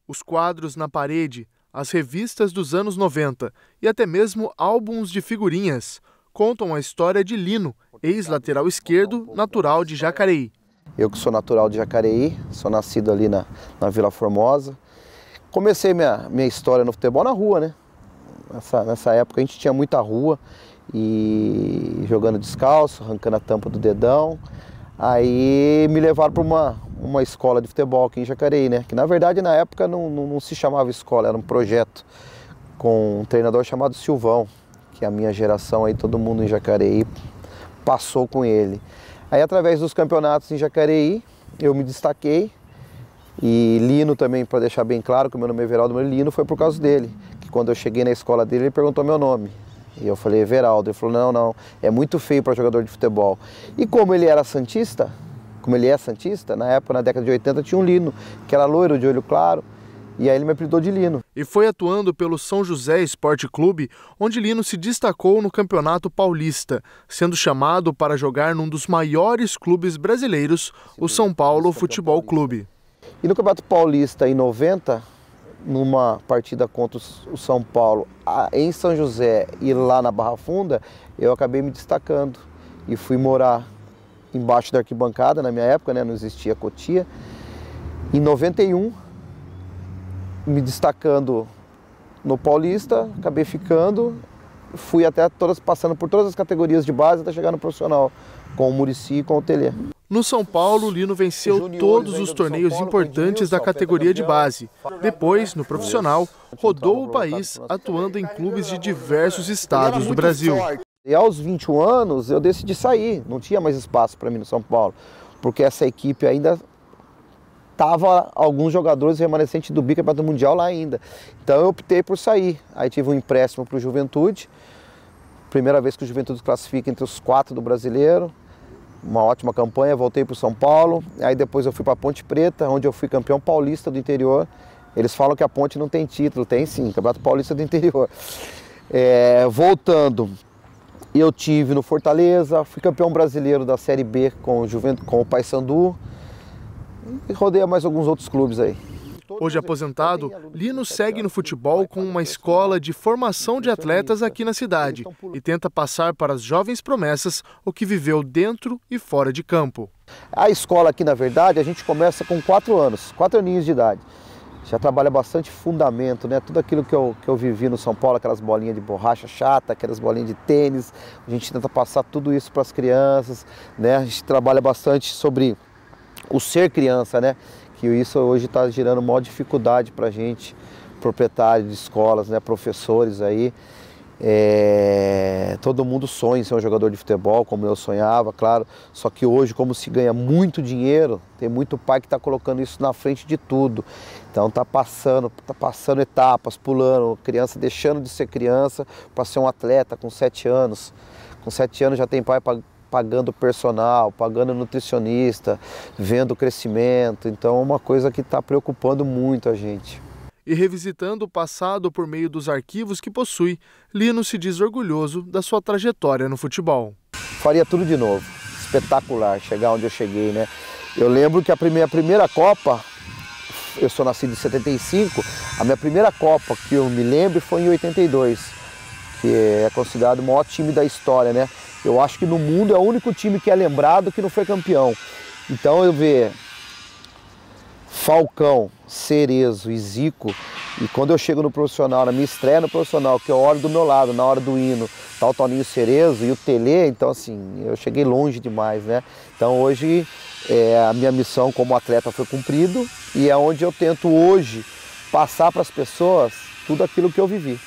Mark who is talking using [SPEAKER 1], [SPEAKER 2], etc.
[SPEAKER 1] Os quadros na parede, as revistas dos anos 90 e até mesmo álbuns de figurinhas contam a história de Lino, ex-lateral esquerdo, natural de Jacareí.
[SPEAKER 2] Eu que sou natural de Jacareí, sou nascido ali na Vila Formosa. Comecei minha história no futebol na rua, né? Nessa época a gente tinha muita rua e jogando descalço, arrancando a tampa do dedão. Aí me levaram para uma escola de futebol aqui em Jacareí, né? Que na verdade na época não se chamava escola, era um projeto com um treinador chamado Silvão, que a minha geração aí, todo mundo em Jacareí passou com ele. Aí através dos campeonatos em Jacareí eu me destaquei. E Lino também, para deixar bem claro que o meu nome é Everaldo, mas Lino foi por causa dele. Que quando eu cheguei na escola dele, ele perguntou meu nome. E eu falei, Everaldo. Ele falou, não, é muito feio para jogador de futebol. E como ele era santista, na época, na década de 80, tinha um Lino, que era loiro, de olho claro, e aí ele me apelidou de Lino.
[SPEAKER 1] E foi atuando pelo São José Esporte Clube, onde Lino se destacou no Campeonato Paulista, sendo chamado para jogar num dos maiores clubes brasileiros, o São Paulo Futebol Clube.
[SPEAKER 2] E no Campeonato Paulista, em 90, numa partida contra o São Paulo, em São José e lá na Barra Funda, eu acabei me destacando e fui morar embaixo da arquibancada, na minha época, né, não existia cotia. Em 91, me destacando no Paulista, acabei ficando, fui até passando por todas as categorias de base até chegar no profissional, com o Muricy e com o Telê.
[SPEAKER 1] No São Paulo, Lino venceu todos os torneios importantes da categoria de base. Depois, no profissional, rodou o país atuando em clubes de diversos estados do Brasil.
[SPEAKER 2] E aos 21 anos eu decidi sair, não tinha mais espaço para mim no São Paulo, porque essa equipe ainda estava alguns jogadores remanescentes do bicampeonato mundial lá ainda. Então eu optei por sair. Aí tive um empréstimo para o Juventude, primeira vez que o Juventude classifica entre os 4 do brasileiro. Uma ótima campanha, voltei para o São Paulo, aí depois eu fui para a Ponte Preta, onde eu fui campeão paulista do interior. Eles falam que a Ponte não tem título, tem sim, Campeonato Paulista do Interior. Voltando, eu tive no Fortaleza, fui campeão brasileiro da Série B com o Paysandu e rodei a mais alguns outros clubes aí.
[SPEAKER 1] Hoje aposentado, Lino segue no futebol com uma escola de formação de atletas aqui na cidade e tenta passar para as jovens promessas o que viveu dentro e fora de campo.
[SPEAKER 2] A escola aqui, na verdade, a gente começa com 4 anos, 4 aninhos de idade. Já trabalha bastante fundamento, né? Tudo aquilo que eu vivi no São Paulo, aquelas bolinhas de borracha chata, aquelas bolinhas de tênis, a gente tenta passar tudo isso para as crianças, né? A gente trabalha bastante sobre o ser criança, né? Que isso hoje está gerando maior dificuldade para a gente, proprietário de escolas, né, professores aí. Todo mundo sonha em ser um jogador de futebol, como eu sonhava, claro. Só que hoje, como se ganha muito dinheiro, tem muito pai que está colocando isso na frente de tudo. Então tá passando etapas, pulando, criança deixando de ser criança para ser um atleta com 7 anos. Com 7 anos já tem pai pagando personal, pagando nutricionista, vendo o crescimento. Então é uma coisa que está preocupando muito a gente.
[SPEAKER 1] E revisitando o passado por meio dos arquivos que possui, Lino se diz orgulhoso da sua trajetória no futebol.
[SPEAKER 2] Faria tudo de novo, espetacular, chegar onde eu cheguei, né? Eu lembro que a primeira Copa, eu sou nascido em 75, a minha primeira Copa que eu me lembro foi em 82, que é considerado o maior time da história, né? Eu acho que no mundo é o único time que é lembrado que não foi campeão. Então eu ver Falcão, Cerezo e Zico, e quando eu chego no profissional, na minha estreia no profissional, que eu olho do meu lado, na hora do hino, tá o Toninho Cerezo e o Telê, então assim, eu cheguei longe demais, né? Então hoje a minha missão como atleta foi cumprida e é onde eu tento hoje passar para as pessoas tudo aquilo que eu vivi.